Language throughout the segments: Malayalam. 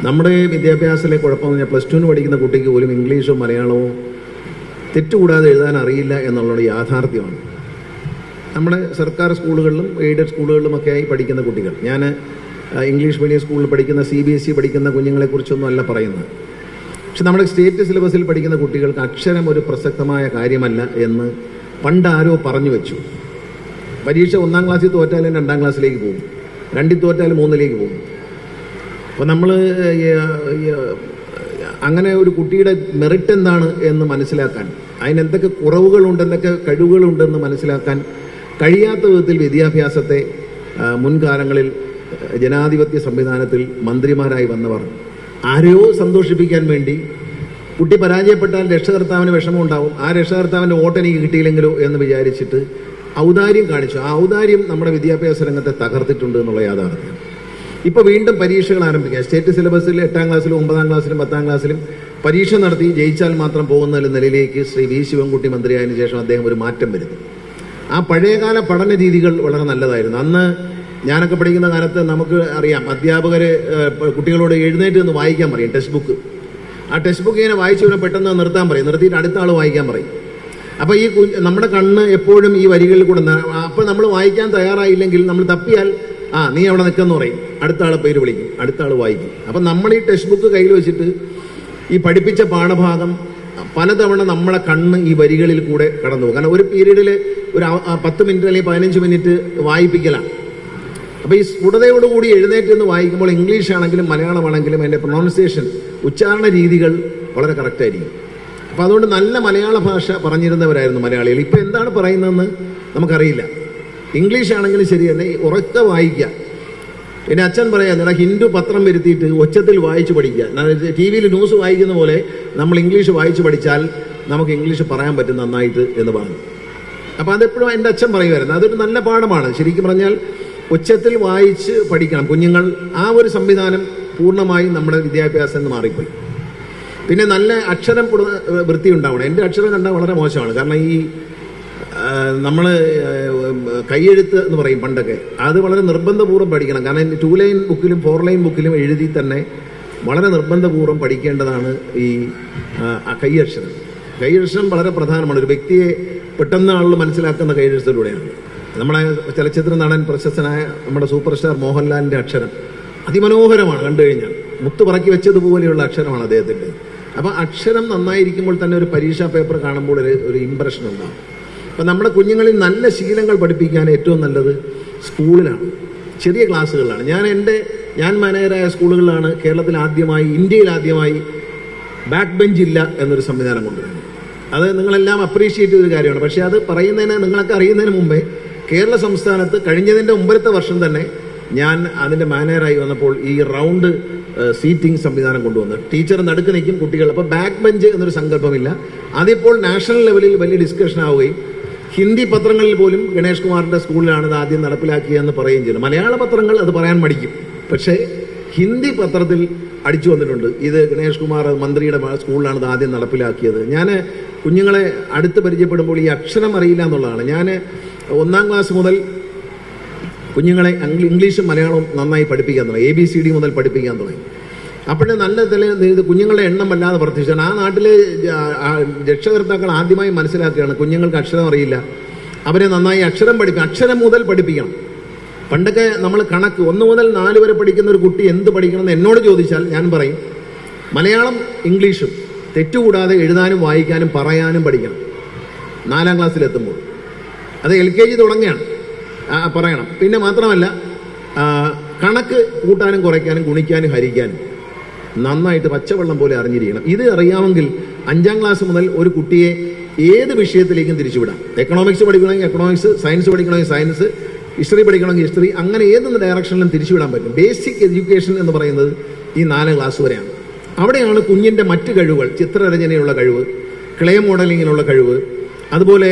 നമ്മുടെ വിദ്യാഭ്യാസത്തിലെ കുഴപ്പമെന്ന് പറഞ്ഞാൽ +2 പഠിക്കുന്ന കുട്ടിക്ക് പോലും ഇംഗ്ലീഷോ മലയാളമോ തെറ്റുകൂടാതെ എഴുതാൻ അറിയില്ല എന്നുള്ളത് യാഥാർത്ഥ്യമാണ്. നമ്മുടെ സർക്കാർ സ്കൂളുകളിലും എയ്ഡഡ് സ്കൂളുകളിലുമൊക്കെയായി പഠിക്കുന്ന കുട്ടികൾ, ഞാൻ ഇംഗ്ലീഷ് മീഡിയം സ്കൂളിൽ പഠിക്കുന്ന CBSE പഠിക്കുന്ന കുഞ്ഞുങ്ങളെക്കുറിച്ചൊന്നും അല്ല പറയുന്നത്. പക്ഷെ നമ്മുടെ സ്റ്റേറ്റ് സിലബസിൽ പഠിക്കുന്ന കുട്ടികൾക്ക് അക്ഷരം ഒരു പ്രസക്തമായ കാര്യമല്ല എന്ന് പണ്ടാരോ പറഞ്ഞു വെച്ചു. പരീക്ഷ 1-ാം ക്ലാസ്സിൽ തോറ്റാലും 2-ാം ക്ലാസ്സിലേക്ക് പോകും, 2-ൽ തോറ്റാലും 3-ലേക്ക് പോകും. അപ്പോൾ നമ്മൾ അങ്ങനെ ഒരു കുട്ടിയുടെ മെറിറ്റ് എന്താണ് എന്ന് മനസ്സിലാക്കാൻ, അതിനെന്തൊക്കെ കുറവുകളുണ്ട്, എന്തൊക്കെ കഴിവുകളുണ്ടെന്ന് മനസ്സിലാക്കാൻ കഴിയാത്ത വിധത്തിൽ വിദ്യാഭ്യാസത്തെ മുൻകാലങ്ങളിൽ ജനാധിപത്യ സംവിധാനത്തിൽ മന്ത്രിമാരായി വന്നവർ ആരെയോ സന്തോഷിപ്പിക്കാൻ വേണ്ടി, കുട്ടി പരാജയപ്പെട്ടാൽ രക്ഷകർത്താവിന് വിഷമമുണ്ടാവും, ആ രക്ഷകർത്താവിൻ്റെ വോട്ട് എനിക്ക് കിട്ടിയില്ലെങ്കിലോ എന്ന് വിചാരിച്ചിട്ട് ഔദാര്യം കാണിച്ചു. ആ ഔദാര്യം നമ്മുടെ വിദ്യാഭ്യാസ രംഗത്തെ തകർത്തിട്ടുണ്ട് എന്നുള്ള യാഥാർത്ഥ്യം. ഇപ്പോൾ വീണ്ടും പരീക്ഷകൾ ആരംഭിക്കുക. സ്റ്റേറ്റ് സിലബസിൽ 8-ാം ക്ലാസ്സിലും 9-ാം ക്ലാസ്സിലും 10-ാം ക്ലാസ്സിലും പരീക്ഷ നടത്തി ജയിച്ചാൽ മാത്രം പോകുന്ന നിലയിലേക്ക് ശ്രീ V. ശിവൻകുട്ടി മന്ത്രിയായതിനു ശേഷം അദ്ദേഹം ഒരു മാറ്റം വരുന്നു. ആ പഴയകാല പഠന രീതികൾ വളരെ നല്ലതായിരുന്നു. അന്ന് ഞാനൊക്കെ പഠിക്കുന്ന കാലത്ത് നമുക്ക് അറിയാം, അധ്യാപകർ കുട്ടികളോട് എഴുന്നേറ്റ് നിന്ന് വായിക്കാൻ പറയും ടെക്സ്റ്റ് ബുക്ക്. ആ ടെക്സ്റ്റ് ബുക്ക് ഇങ്ങനെ വായിച്ചു കഴിഞ്ഞാൽ പെട്ടെന്ന് നിർത്താൻ പറയും, നിർത്തിയിട്ട് അടുത്ത ആൾ വായിക്കാൻ പറയും. അപ്പോൾ ഈ നമ്മുടെ കണ്ണ് എപ്പോഴും ഈ വരികളിൽ കൂടെ, അപ്പോൾ നമ്മൾ വായിക്കാൻ തയ്യാറായില്ലെങ്കിൽ നമ്മൾ തപ്പിയാൽ നീ അവിടെ നിൽക്കുമെന്ന് പറയും, അടുത്ത ആളെ പേര് വിളിക്കും, അടുത്ത ആൾ വായിക്കും. അപ്പം നമ്മൾ ഈ ടെക്സ്റ്റ് ബുക്ക് കയ്യിൽ വെച്ചിട്ട് ഈ പഠിപ്പിച്ച പാഠഭാഗം പലതവണ നമ്മളെ കണ്ണ് ഈ വരികളിൽ കൂടെ കടന്നു പോകും. കാരണം ഒരു പീരീഡിൽ ഒരു 10 മിനിറ്റ് അല്ലെങ്കിൽ 15 മിനിറ്റ് വായിപ്പിക്കലാണ്. അപ്പോൾ ഈ സ്ഫുടതയോടുകൂടി എഴുന്നേറ്റ് നിന്ന് വായിക്കുമ്പോൾ ഇംഗ്ലീഷ് ആണെങ്കിലും മലയാളമാണെങ്കിലും അതിൻ്റെ പ്രൊണൗൺസിയേഷൻ, ഉച്ചാരണ രീതികൾ വളരെ കറക്റ്റായിരിക്കും. അപ്പോൾ അതുകൊണ്ട് നല്ല മലയാള ഭാഷ പറഞ്ഞിരുന്നവരായിരുന്നു മലയാളികൾ. ഇപ്പോൾ എന്താണ് പറയുന്നതെന്ന് നമുക്കറിയില്ല. ഇംഗ്ലീഷ് ആണെങ്കിലും ശരി തന്നെ ഉറക്കെ വായിക്കുക. എൻ്റെ അച്ഛൻ പറയാം, നിങ്ങളുടെ ഹിന്ദു പത്രം വരുത്തിയിട്ട് ഒച്ചത്തിൽ വായിച്ച് പഠിക്കുക. TV-യിൽ ന്യൂസ് വായിക്കുന്ന പോലെ നമ്മൾ ഇംഗ്ലീഷ് വായിച്ച് പഠിച്ചാൽ നമുക്ക് ഇംഗ്ലീഷ് പറയാൻ പറ്റും നന്നായിട്ട് എന്ന് പറഞ്ഞു. അപ്പോൾ അതെപ്പോഴും എൻ്റെ അച്ഛൻ പറയുമായിരുന്നു. അതൊരു നല്ല പാഠമാണ്. ശരിക്കും പറഞ്ഞാൽ ഉച്ചത്തിൽ വായിച്ച് പഠിക്കണം കുഞ്ഞുങ്ങൾ. ആ ഒരു സംവിധാനം പൂർണ്ണമായും നമ്മുടെ വിദ്യാഭ്യാസം എന്ന് മാറിപ്പോയി. പിന്നെ നല്ല അക്ഷരം വൃത്തി ഉണ്ടാവണം. എൻ്റെ അക്ഷരം കണ്ടാൽ വളരെ മോശമാണ്. കാരണം ഈ നമ്മൾ കൈയെഴുത്ത് എന്ന് പറയും പണ്ടൊക്കെ, അത് വളരെ നിർബന്ധപൂർവ്വം പഠിക്കണം. കാരണം 2 ലൈൻ ബുക്കിലും 4 ലൈൻ ബുക്കിലും എഴുതി തന്നെ വളരെ നിർബന്ധപൂർവ്വം പഠിക്കേണ്ടതാണ് ഈ കൈയക്ഷരം. കൈയക്ഷരം വളരെ പ്രധാനമാണ്. ഒരു വ്യക്തിയെ പെട്ടെന്ന് ആളുകൾ മനസ്സിലാക്കുന്ന കൈയക്ഷരത്തിലൂടെയാണ്. നമ്മളെ ചലച്ചിത്ര നടൻ പ്രശസ്തനായ നമ്മുടെ സൂപ്പർ സ്റ്റാർ മോഹൻലാലിൻ്റെ അക്ഷരം അതിമനോഹരമാണ്. കണ്ടു കഴിഞ്ഞാൽ മുത്ത് പറക്കി വെച്ചതുപോലെയുള്ള അക്ഷരമാണ് അദ്ദേഹത്തിൻ്റെ. അപ്പോൾ അക്ഷരം നന്നായിരിക്കുമ്പോൾ തന്നെ ഒരു പരീക്ഷാ പേപ്പർ കാണുമ്പോൾ ഒരു ഇമ്പ്രഷൻ ഉണ്ടാകും. അപ്പം നമ്മുടെ കുഞ്ഞുങ്ങളിൽ നല്ല ശീലങ്ങൾ പഠിപ്പിക്കാൻ ഏറ്റവും നല്ലത് സ്കൂളിലാണ്, ചെറിയ ക്ലാസ്സുകളിലാണ്. ഞാൻ മാനേജറായ സ്കൂളുകളിലാണ് കേരളത്തിൽ ആദ്യമായി, ഇന്ത്യയിൽ ആദ്യമായി ബാക്ക് ബെഞ്ച് ഇല്ല എന്നൊരു സംവിധാനം കൊണ്ടുവരുന്നത്. അത് നിങ്ങളെല്ലാം അപ്രീഷിയേറ്റ് ചെയ്തൊരു കാര്യമാണ്. പക്ഷേ അത് പറയുന്നതിന്, നിങ്ങളൊക്കെ അറിയുന്നതിന് മുമ്പേ കേരള സംസ്ഥാനത്ത് കഴിഞ്ഞതിൻ്റെ മുമ്പത്തെ വർഷം തന്നെ ഞാൻ അതിൻ്റെ മാനേജറായി വന്നപ്പോൾ ഈ റൗണ്ട് സീറ്റിംഗ് സംവിധാനം കൊണ്ടുവന്ന് ടീച്ചർ നടുക്ക് നിൽക്കും, കുട്ടികൾ. അപ്പോൾ ബാക്ക് ബെഞ്ച് എന്നൊരു സങ്കല്പമില്ല. അതിപ്പോൾ നാഷണൽ ലെവലിൽ വലിയ ഡിസ്കഷൻ ആവുകയും ഹിന്ദി പത്രങ്ങളിൽ പോലും ഗണേഷ് കുമാറിൻ്റെ സ്കൂളിലാണ് ഇത് ആദ്യം നടപ്പിലാക്കിയതെന്ന് പറയുകയും ചെയ്യുന്നു. മലയാള പത്രങ്ങൾ അത് പറയാൻ മടിക്കും, പക്ഷേ ഹിന്ദി പത്രത്തിൽ അടിച്ചു വന്നിട്ടുണ്ട്, ഇത് ഗണേഷ് കുമാർ മന്ത്രിയുടെ സ്കൂളിലാണ് ഇത് ആദ്യം നടപ്പിലാക്കിയത്. ഞാൻ കുഞ്ഞുങ്ങളെ അടുത്ത് പരിചയപ്പെടുമ്പോൾ ഈ അക്ഷരം അറിയില്ല എന്നുള്ളതാണ്. ഞാൻ 1-ാം ക്ലാസ് മുതൽ കുഞ്ഞുങ്ങളെ ഇംഗ്ലീഷും മലയാളവും നന്നായി പഠിപ്പിക്കാൻ തുടങ്ങി. ABCD മുതൽ പഠിപ്പിക്കാൻ തുടങ്ങി. അപ്പോഴേ നല്ല കുഞ്ഞുങ്ങളുടെ എണ്ണം വല്ലാതെ വർദ്ധിച്ചാണ്. ആ നാട്ടിലെ രക്ഷകർത്താക്കൾ ആദ്യമായി മനസ്സിലാക്കുകയാണ് കുഞ്ഞുങ്ങൾക്ക് അക്ഷരം അറിയില്ല, അവരെ നന്നായി അക്ഷരം അക്ഷരം മുതൽ പഠിപ്പിക്കണം. പണ്ടൊക്കെ നമ്മൾ കണക്ക് 1 മുതൽ 4 വരെ പഠിക്കുന്ന ഒരു കുട്ടി എന്ത് പഠിക്കണമെന്ന് എന്നോട് ചോദിച്ചാൽ ഞാൻ പറയും മലയാളം ഇംഗ്ലീഷും തെറ്റുകൂടാതെ എഴുതാനും വായിക്കാനും പറയാനും പഠിക്കണം. 4-ാം ക്ലാസ്സിലെത്തുമ്പോൾ അത് LKG തുടങ്ങിയാണ് പറയണം. പിന്നെ മാത്രമല്ല കണക്ക് കൂട്ടാനും കുറയ്ക്കാനും ഗുണിക്കാനും ഹരിക്കാനും നന്നായിട്ട് പച്ചവെള്ളം പോലെ അറിഞ്ഞിരിക്കണം. ഇത് അറിയാമെങ്കിൽ 5-ാം ക്ലാസ് മുതൽ ഒരു കുട്ടിയെ ഏത് വിഷയത്തിലേക്കും തിരിച്ചുവിടാം. എക്കണോമിക്സ് പഠിക്കണമെങ്കിൽ എക്കണോമിക്സ്, സയൻസ് പഠിക്കണമെങ്കിൽ സയൻസ്, ഹിസ്റ്ററി പഠിക്കണമെങ്കിൽ ഹിസ്റ്ററി, അങ്ങനെ ഏതൊന്ന് ഡയറക്ഷനിലും തിരിച്ചുവിടാൻ പറ്റും. ബേസിക് എഡ്യൂക്കേഷൻ എന്ന് പറയുന്നത് ഈ 4-ാം ക്ലാസ് വരെയാണ്. അവിടെയാണ് കുഞ്ഞിൻ്റെ മറ്റ് കഴിവുകൾ, ചിത്രരചനയുള്ള കഴിവ്, ക്ലേ മോഡലിങ്ങിനുള്ള കഴിവ്, അതുപോലെ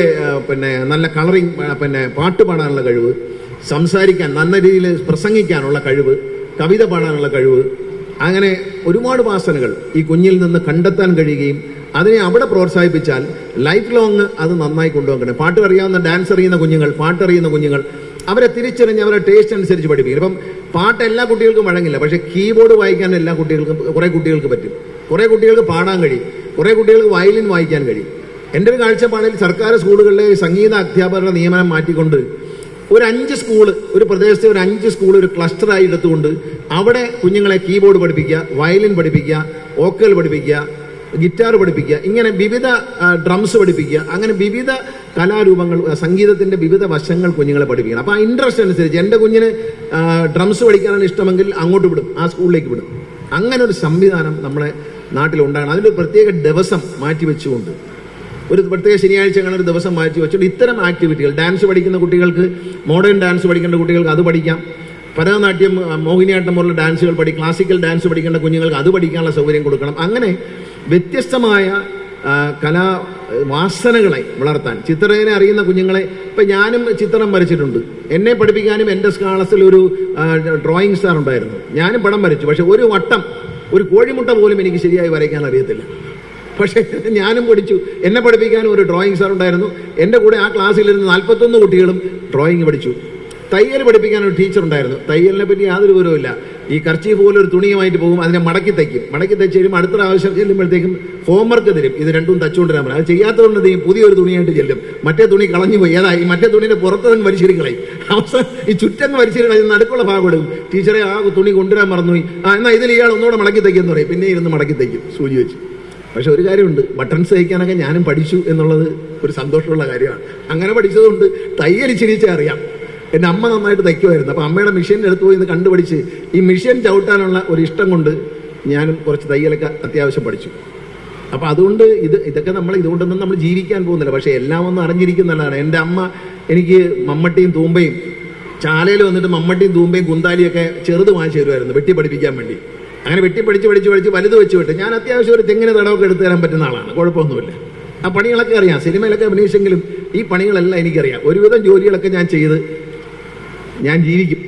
പിന്നെ നല്ല കളറിങ്, പിന്നെ പാട്ട് പാടാനുള്ള കഴിവ്, സംസാരിക്കാൻ നല്ല രീതിയിൽ പ്രസംഗിക്കാനുള്ള കഴിവ്, കവിത പാടാനുള്ള കഴിവ്, അങ്ങനെ ഒരുപാട് വാസനകൾ ഈ കുഞ്ഞിൽ നിന്ന് കണ്ടെത്താൻ കഴിയുകയും അതിനെ അവിടെ പ്രോത്സാഹിപ്പിച്ചാൽ ലൈഫ് ലോങ് അത് നന്നായി കൊണ്ടുപോകണം. പാട്ട് അറിയാവുന്ന, ഡാൻസ് അറിയുന്ന കുഞ്ഞുങ്ങൾ, പാട്ടറിയുന്ന കുഞ്ഞുങ്ങൾ, അവരെ തിരിച്ചറിഞ്ഞ് അവരെ ടേസ്റ്റ് അനുസരിച്ച് പഠിപ്പിക്കും. ഇപ്പം പാട്ട് എല്ലാ കുട്ടികൾക്കും വഴങ്ങില്ല, പക്ഷേ കീബോർഡ് വായിക്കാൻ എല്ലാ കുട്ടികൾക്കും, കുറേ കുട്ടികൾക്ക് പറ്റും, കുറേ കുട്ടികൾക്ക് പാടാൻ കഴിയും, കുറേ കുട്ടികൾക്ക് വയലിൻ വായിക്കാൻ കഴിയും. എൻ്റെ ഒരു കാഴ്ചപ്പാടിൽ സർക്കാർ സ്കൂളുകളിലെ സംഗീത അധ്യാപകരുടെ നിയമനം മാറ്റിക്കൊണ്ട് ഒരു 5 സ്കൂള്, ഒരു പ്രദേശത്തെ ഒരു 5 സ്കൂൾ ഒരു ക്ലസ്റ്ററായി എടുത്തുകൊണ്ട് അവിടെ കുഞ്ഞുങ്ങളെ കീബോർഡ് പഠിപ്പിക്കുക, വയലിൻ പഠിപ്പിക്കുക, വോക്കൽ പഠിപ്പിക്കുക, ഗിറ്റാർ പഠിപ്പിക്കുക, ഇങ്ങനെ വിവിധ ഡ്രംസ് പഠിപ്പിക്കുക, അങ്ങനെ വിവിധ കലാരൂപങ്ങൾ, സംഗീതത്തിൻ്റെ വിവിധ വശങ്ങൾ കുഞ്ഞുങ്ങളെ പഠിപ്പിക്കണം. അപ്പോൾ ആ ഇൻട്രസ്റ്റ് അനുസരിച്ച് എൻ്റെ കുഞ്ഞിന് ഡ്രംസ് പഠിക്കാനാണ് ഇഷ്ടമെങ്കിൽ അങ്ങോട്ട് വിടും, ആ സ്കൂളിലേക്ക് വിടും. അങ്ങനെ ഒരു സംവിധാനം നമ്മുടെ നാട്ടിലുണ്ടാകണം. അതിനൊരു പ്രത്യേക ദിവസം മാറ്റിവെച്ചുകൊണ്ട്, ഒരു പ്രത്യേക ശനിയാഴ്ച അങ്ങനെ ഒരു ദിവസം മാറ്റി വെച്ചുകൊണ്ട് ഇത്തരം ആക്ടിവിറ്റികൾ, ഡാൻസ് പഠിക്കുന്ന കുട്ടികൾക്ക്, മോഡേൺ ഡാൻസ് പഠിക്കേണ്ട കുട്ടികൾക്ക് അത് പഠിക്കാം, ഭരതനാട്യം, മോഹിനിയാട്ടം പോലുള്ള ഡാൻസുകൾ ക്ലാസിക്കൽ ഡാൻസ് പഠിക്കേണ്ട കുഞ്ഞുങ്ങൾക്ക് അത് പഠിക്കാനുള്ള സൗകര്യം കൊടുക്കണം. അങ്ങനെ വ്യത്യസ്തമായ കലാവാസനകളെ വളർത്താൻ, ചിത്രരചന അറിയുന്ന കുഞ്ഞുങ്ങളെ, ഇപ്പം ഞാനും ചിത്രം വരച്ചിട്ടുണ്ട്. എന്നെ പഠിപ്പിക്കാനും എൻ്റെ ക്ലാസ്സിൽ ഒരു ഡ്രോയിങ് സ്റ്റാർ ഉണ്ടായിരുന്നു. ഞാനും പടം വരച്ചു, പക്ഷെ ഒരു വട്ടം, ഒരു കോഴിമുട്ട പോലും എനിക്ക് ശരിയായി വരയ്ക്കാൻ അറിയത്തില്ല. പക്ഷേ ഞാനും പഠിച്ചു. എന്നെ പഠിപ്പിക്കാനും ഒരു ഡ്രോയിങ് സാർ ഉണ്ടായിരുന്നു. എൻ്റെ കൂടെ ആ ക്ലാസ്സിലിരുന്ന് 41 കുട്ടികളും ഡ്രോയിങ് പഠിച്ചു. തയ്യൽ പഠിപ്പിക്കാൻ ഒരു ടീച്ചർ ഉണ്ടായിരുന്നു. തയ്യലിനെ പറ്റി യാതൊരു വിവരവുമില്ല. ഈ കർച്ചീഫ് പോലെ ഒരു തുണിയുമായിട്ട് പോകും, അതിനെ മടക്കി തയ്ക്കും. മടക്കി തയ്ച്ച് കഴിയുമ്പോൾ അടുത്ത പ്രാവശ്യം ചെല്ലുമ്പോഴത്തേക്കും ഹോംവർക്ക് തരും, ഇത് രണ്ടും തച്ചുകൊണ്ടിരാൻ പറയും. അത് ചെയ്യാത്തതുകൊണ്ട് ചെയ്യും, പുതിയൊരു തുണിയായിട്ട് ചെല്ലും. മറ്റേ തുണി കളഞ്ഞു പോയി, ഏതാ ഈ മറ്റേ തുണിയുടെ പുറത്ത് നിന്ന് വലിച്ചിരി കളയും. അവസാനം ഈ ചുറ്റങ്ങ് വലിച്ചിരി കളയും, നടുക്കുള്ള ഭാഗം എടുക്കും. ടീച്ചറെ ആ തുണി കൊണ്ടുവരാൻ മറന്നുപോയി, എന്നാൽ ഇതിൽ ഇയാൾ ഒന്നുകൂടെ മടക്കി തയ്ക്കുമെന്ന് പറയും. പിന്നെ ഇരുന്ന് മടക്കി തയ്ക്കും സൂചി വെച്ച്. പക്ഷെ ഒരു കാര്യമുണ്ട്, ബട്ടൺസ് തയ്ക്കാനൊക്കെ ഞാനും പഠിച്ചു എന്നുള്ളത് ഒരു സന്തോഷമുള്ള കാര്യമാണ്. അങ്ങനെ പഠിച്ചതുകൊണ്ട് തയ്യൽ ഇച്ചിരിച്ചേ അറിയാം. എൻ്റെ അമ്മ നന്നായിട്ട് തയ്ക്കുമായിരുന്നു. അപ്പോൾ അമ്മയുടെ മെഷീൻ്റെ അടുത്ത് പോയി ഇത് കണ്ടുപഠിച്ച് ഈ മെഷീൻ ചവിട്ടാനുള്ള ഒരു ഇഷ്ടം കൊണ്ട് ഞാനും കുറച്ച് തയ്യലൊക്കെ അത്യാവശ്യം പഠിച്ചു. അപ്പോൾ അതുകൊണ്ട് ഇതൊക്കെ ഇതുകൊണ്ടൊന്നും നമ്മൾ ജീവിക്കാൻ പോകുന്നില്ല, പക്ഷേ എല്ലാം ഒന്ന് അറിഞ്ഞിരിക്കുന്നതാണ്. എൻ്റെ അമ്മ എനിക്ക് മമ്മട്ടിയും തൂമ്പയും, ചാലയിൽ വന്നിട്ട് മമ്മട്ടിയും തൂമ്പയും കുന്താലിയൊക്കെ ചെറുത് വാങ്ങിച്ചു തരുമായിരുന്നു വെട്ടി പഠിപ്പിക്കാൻ വേണ്ടി. അങ്ങനെ വെട്ടി പഠിച്ച് വലുത് വെച്ച് വിട്ട് ഞാൻ അത്യാവശ്യം ഒരു തെങ്ങിന് തടവൊക്കെ എടുത്തു തരാൻ പറ്റുന്ന ആളാണ്, കുഴപ്പമൊന്നുമില്ല. ആ പണികളൊക്കെ അറിയാം. സിനിമയിലൊക്കെ അഭിനയിച്ചെങ്കിലും ഈ പണികളെല്ലാം എനിക്കറിയാം. ഒരുവിധം ജോലികളൊക്കെ ഞാൻ ചെയ്ത് ഞാൻ ജീവിക്കും.